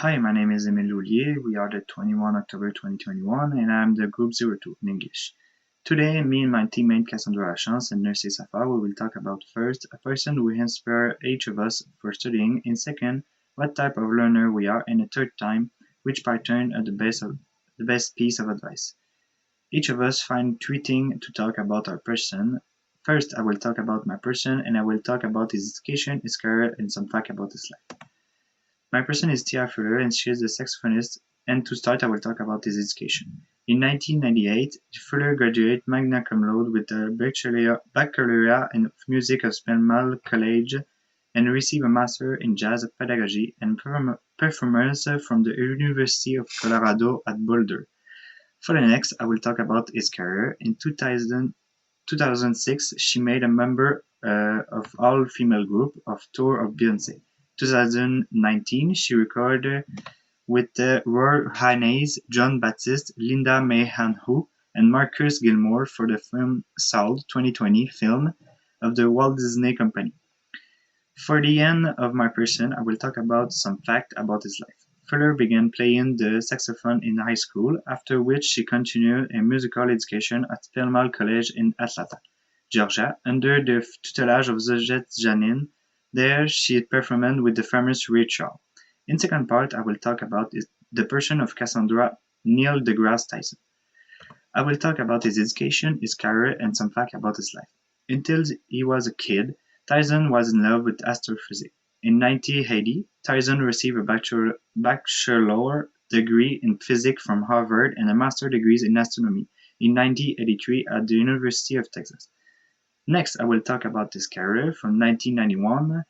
Hi, my name is ÉmileLehouillier. We are the 21 October 2021 and I'm the Group 02 in English. Today, me and my teammate Cassandra Lachance and Nurse Safa will talk about first, a person who inspires each of us for studying, and second, what type of learner we are, and a third time, which pattern are the best piece of advice. Each of us find 3 things to talk about our person. First, I will talk about my person and I will talk about his education, his career, and some fact about his life. My person is Tia Fuller and she is a saxophonist, and to start I will talk about his education. In 1998, Fuller graduated magna cum laude with a baccalaureate in music of Spelman College and received a master in jazz pedagogy and performance from the University of Colorado at Boulder. For the next, I will talk about his career. In 2006, she made a member of all-female group of Tour of Beyoncé. 2019, she recorded with the Roy Haynes, John Baptiste, Linda Mayhanhu, and Marcus Gilmore for the film Soul 2020 film of the Walt Disney Company. For the end of my person, I will talk about some fact about his life. Fuller began playing the saxophone in high school, after which she continued a musical education at Spelman College in Atlanta, Georgia, under the tutelage of Zojet Janin. There she performed with the famous Ray Charles. In second part, I will talk about the person of Cassandra Neil deGrasse Tyson. I will talk about his education, his career, and some facts about his life. Until he was a kid, Tyson was in love with astrophysics. In 1980, Tyson received a bachelor degree in physics from Harvard and a master's degree in astronomy in 1983 at the University of Texas. Next, I will talk about his career. From 1991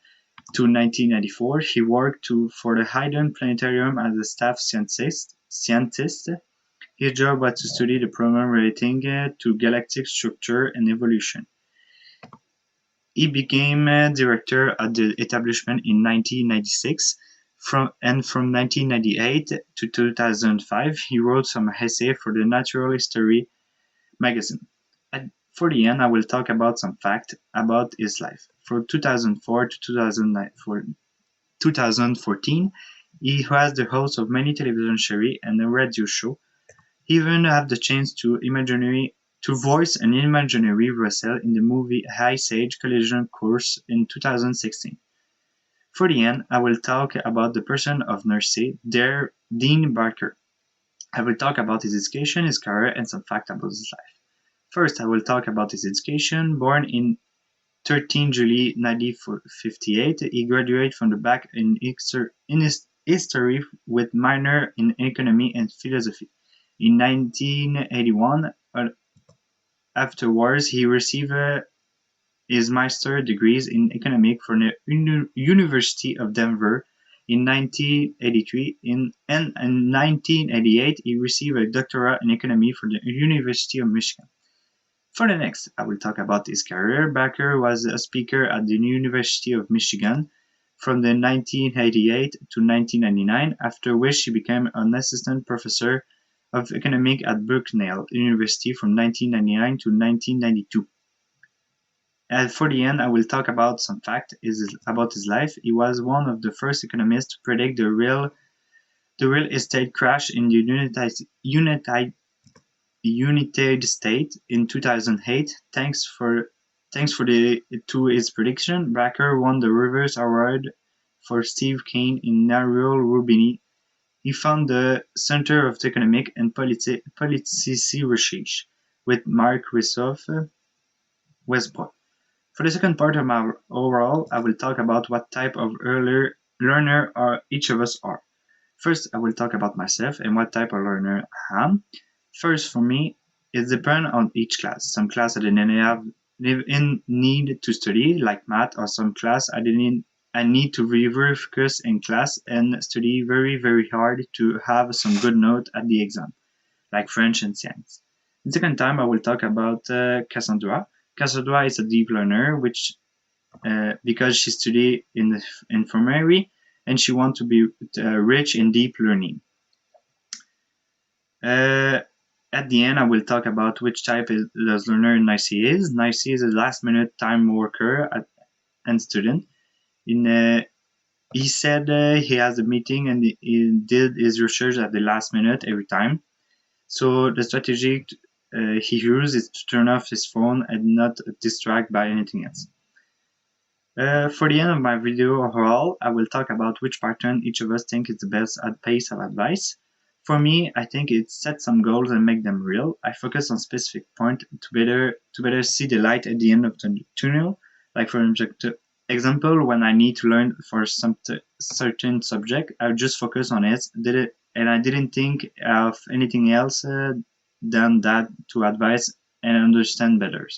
to 1994, he worked for the Hayden Planetarium as a staff scientist. His job was to study the problem relating to galactic structure and evolution. He became director at the establishment in 1996. From 1998 to 2005, he wrote some essays for the Natural History magazine. For the end, I will talk about some facts about his life. From 2004 to 2014, he was the host of many television shows and a radio show. He even had the chance to voice an imaginary vessel in the movie Ice Age Collision Course in 2016. For the end, I will talk about the person of Nurse Dean Barker. I will talk about his education, his career, and some facts about his life. First, I will talk about his education. Born in 13 July 1958, he graduated from the bac in history with minor in economy and philosophy. In 1981, afterwards, he received his master's degrees in economics from the University of Denver. In 1983 and in 1988, he received a doctorate in economy from the University of Michigan. For the next, I will talk about his career. Barker was a speaker at the University of Michigan from the 1988 to 1999, after which he became an assistant professor of economics at Bucknell University from 1999 to 1992. And for the end, I will talk about some facts about his life. He was one of the first economists to predict the real estate crash in the United States in 2008. Thanks to his prediction, Barker won the Rivers Award for Steve Kane in Naruel Rubini. He found the Center of Economic and Policy Research with Mark Westbrook. For the second part of my overall, I will talk about what type of learner each of us are. First, I will talk about myself and what type of learner I am. First, for me, it depends on each class. Some class I didn't need to study, like math, or some class I need to be very focused in class and study very, very hard to have some good note at the exam, like French and science. The second time, I will talk about Cassandra. Cassandra is a deep learner, because she studied in the infirmary and she wants to be rich in deep learning. At the end, I will talk about which type of learner Nice is. Nice is a last-minute time worker and student. He said he has a meeting and he did his research at the last minute every time. So the strategy he uses is to turn off his phone and not distract by anything else. For the end of my video overall, I will talk about which pattern each of us think is the best at pace of advice. For me, I think it set some goals and make them real. I focus on specific point to better see the light at the end of the tunnel. Like for example, when I need to learn for some certain subject, I just focus on it, and I didn't think of anything else than that to advise and understand better.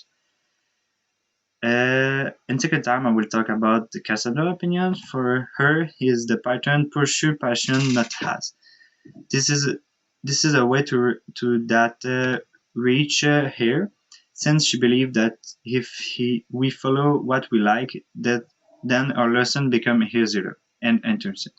In second time, I will talk about the Cassandra opinion. For her, he is the pattern pursue passion not has. This is a way to that reach here, since she believed that if we follow what we like, that then our lesson become easier and interesting.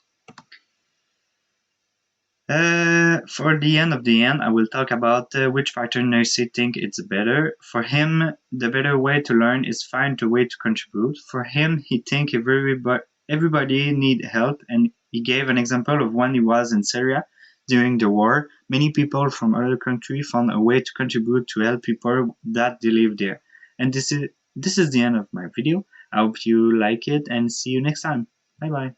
For the end of the end, I will talk about which pattern Nancy think it's better. For him, the better way to learn is find a way to contribute. For him, he think everybody need help, and he gave an example of when he was in Syria during the war. Many people from other countries found a way to contribute to help people that they live there. And this is the end of my video. I hope you like it and see you next time. Bye bye.